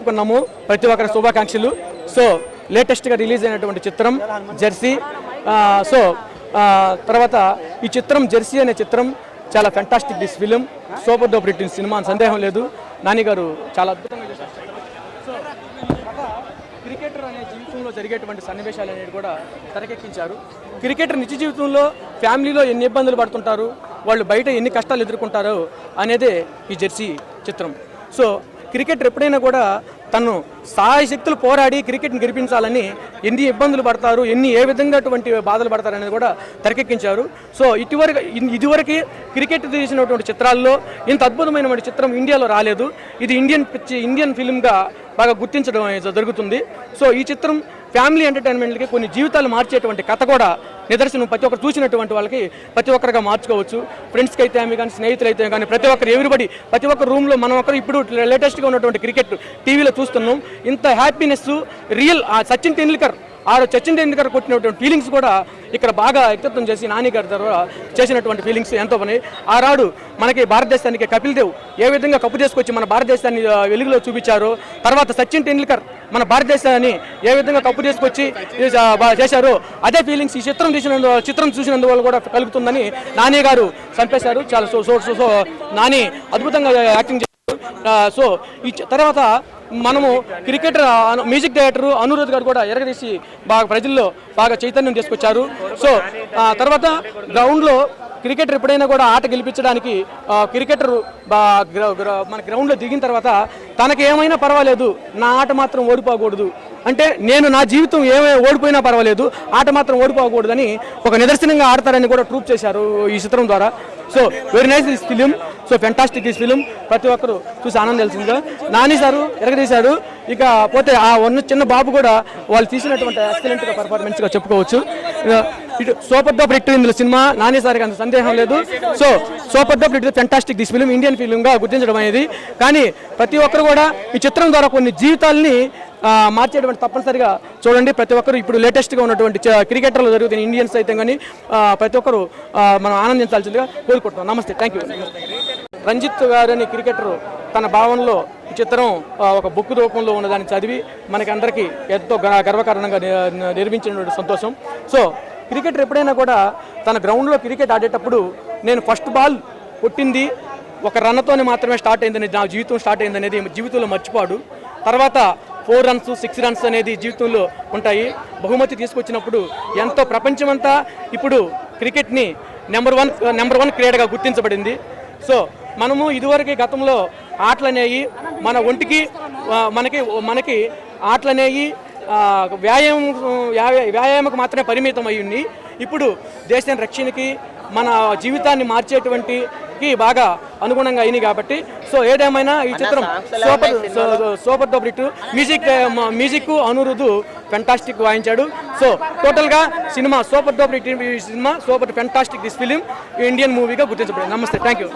జరుపుకున్నాము. ప్రతి ఒక్కరి శుభాకాంక్షలు. సో లేటెస్ట్గా రిలీజ్ అయినటువంటి చిత్రం జెర్సీ. సో తర్వాత ఈ చిత్రం జెర్సీ అనే చిత్రం చాలా fantastic this film, super duper hit cinema అని సందేహం లేదు. నాని గారు చాలా అద్భుతంగా చేశారు. సో క్రికెటర్ అనే జీవితంలో జరిగేటువంటి సన్నివేశాలు అనేది కూడా తెరకెక్కించారు. క్రికెటర్ నిజ జీవితంలో ఫ్యామిలీలో ఎన్ని ఇబ్బందులు పడుతుంటారు, వాళ్ళు బయట ఎన్ని కష్టాలు ఎదుర్కొంటారో అనేదే ఈ జెర్సీ చిత్రం. సో క్రికెటర్ ఎప్పుడైనా కూడా తను సాయశక్తులు పోరాడి క్రికెట్ని గెలిపించాలని ఎన్ని ఇబ్బందులు పడతారు, ఏ విధంగా అటువంటి బాధలు పడతారు అనేది కూడా తెరకెక్కించారు. సో ఇదివరకు క్రికెట్ తీసినటువంటి చిత్రాల్లో ఇంత అద్భుతమైనటువంటి చిత్రం ఇండియాలో రాలేదు. ఇది ఇండియన్ ఫిల్మ్గా బాగా గుర్తించడం జరుగుతుంది. సో ఈ చిత్రం ఫ్యామిలీ ఎంటర్టైన్మెంట్కి కొన్ని జీవితాలు మార్చేటువంటి కథ కూడా నిదర్శనం. ప్రతి ఒక్కరు చూసినటువంటి వాళ్ళకి ప్రతి ఒక్కరుగా మార్చుకోవచ్చు. ఫ్రెండ్స్కి అయితే ఆమె కానీ, స్నేహితులు అయితే కానీ, ప్రతి ఒక్కరు ఎవ్రీబడి ప్రతి ఒక్క రూమ్లో మనం ఒకరు ఇప్పుడు లేటెస్ట్గా ఉన్నటువంటి క్రికెట్ టీవీలో చూస్తున్నాం. ఇంత హ్యాపీనెస్ రియల్ సచిన్ టెండూల్కర్ కొట్టినటువంటి ఫీలింగ్స్ కూడా ఇక్కడ బాగా వ్యక్తత్వం చేసి నాని గారి ద్వారా చేసినటువంటి ఫీలింగ్స్ ఎంతో పని. ఆనాడు మనకి భారతదేశానికి కపిల్ దేవ్ ఏ విధంగా కప్పు చేసుకొచ్చి మన భారతదేశాన్ని వెలుగులో చూపించారో, తర్వాత సచిన్ టెండూల్కర్ మన భారతదేశాన్ని ఏ విధంగా కప్పు చేసుకొచ్చి చేశారో అదే ఫీలింగ్స్ ఈ చిత్రం చూసినందువల్ల కూడా కలుగుతుందని నాని గారు చంపేశారు. చాలా సో నాని అద్భుతంగా యాక్టింగ్ చేశారు. సో ఈ తర్వాత మనము క్రికెటర్ మ్యూజిక్ డైరెక్టర్ అనిరుద్ధ్ గారు కూడా ఎరగదీసి బాగా ప్రజల్లో బాగా చైతన్యం తీసుకొచ్చారు. సో తర్వాత గ్రౌండ్లో క్రికెటర్ ఎప్పుడైనా కూడా ఆట గెలిపించడానికి క్రికెటర్ మన గ్రౌండ్లో దిగిన తర్వాత తనకి ఏమైనా పర్వాలేదు, నా ఆట మాత్రం ఓడిపోకూడదు, అంటే నేను నా జీవితం ఓడిపోయినా పర్వాలేదు, ఆట మాత్రం ఓడిపోకూడదని ఒక నిదర్శనంగా ఆడతారని కూడా ప్రూవ్ చేశారు ఈ చిత్రం ద్వారా. So very nice this film, so fantastic this film. ప్రతి ఒక్కరు చూసి ఆనందించాల్సిందిగా నాని సారు ఎరగదీశారు. ఇక పోతే ఆ చిన్న బాబు కూడా వాళ్ళు తీసినటువంటి ఎక్సలెంట్గా పర్ఫార్మెన్స్గా చెప్పుకోవచ్చు. ఇటు సూపర్ డూపర్ హిట్ ఇందులో సినిమా నాని సార్కి అంత సందేహం లేదు. So super duper hit fantastic this film Indian ఫిలింగా గుర్తించడం అనేది. కానీ ప్రతి ఒక్కరు కూడా ఈ చిత్రం ద్వారా కొన్ని జీవితాలని మార్చేటువంటి తప్పనిసరిగా చూడండి. ప్రతి ఒక్కరు ఇప్పుడు లేటెస్ట్గా ఉన్నటువంటి క్రికెటర్లు జరుగుతున్న ఇండియన్స్ అయితే కానీ ప్రతి ఒక్కరు మనం ఆనందించాల్సిందిగా కోరుకుంటున్నాం. నమస్తే, థ్యాంక్ యూ. రంజిత్ గారని క్రికెటరు తన భావనలో ఈ చిత్రం ఒక బుక్ రూపంలో ఉన్నదాన్ని చదివి మనకి అందరికీ ఎంతో గర్వకారణంగా నిర్మించినటువంటి సంతోషం. సో క్రికెటర్ ఎప్పుడైనా కూడా తన గ్రౌండ్లో క్రికెట్ ఆడేటప్పుడు నేను ఫస్ట్ బాల్ కొట్టింది ఒక రన్తోనే మాత్రమే స్టార్ట్ అయిందని, నా జీవితం స్టార్ట్ అయిందనేది జీవితంలో మర్చిపోడు. తర్వాత 4 runs 6 runs అనేది జీవితంలో ఉంటాయి. బహుమతి తీసుకొచ్చినప్పుడు ఎంతో ప్రపంచమంతా ఇప్పుడు క్రికెట్ని నెంబర్ వన్ క్రీడగా గుర్తించబడింది. సో మనము ఇదివరకు గతంలో ఆటలనేవి మన ఒంటికి మనకి ఆటలనేవి వ్యాయామకు మాత్రమే పరిమితం అయ్యింది. ఇప్పుడు దేశ రక్షణకి మన జీవితాన్ని మార్చేటువంటి బాగా అనుగుణంగా అయింది కాబట్టి సో ఏదేమైనా ఈ చిత్రం super duper hit. Music Anirudh fantastic వాయించాడు. సో టోటల్గా cinema super duper hit cinema, super fantastic this film Indian మూవీగా గుర్తించబడింది. నమస్తే, థ్యాంక్ యూ.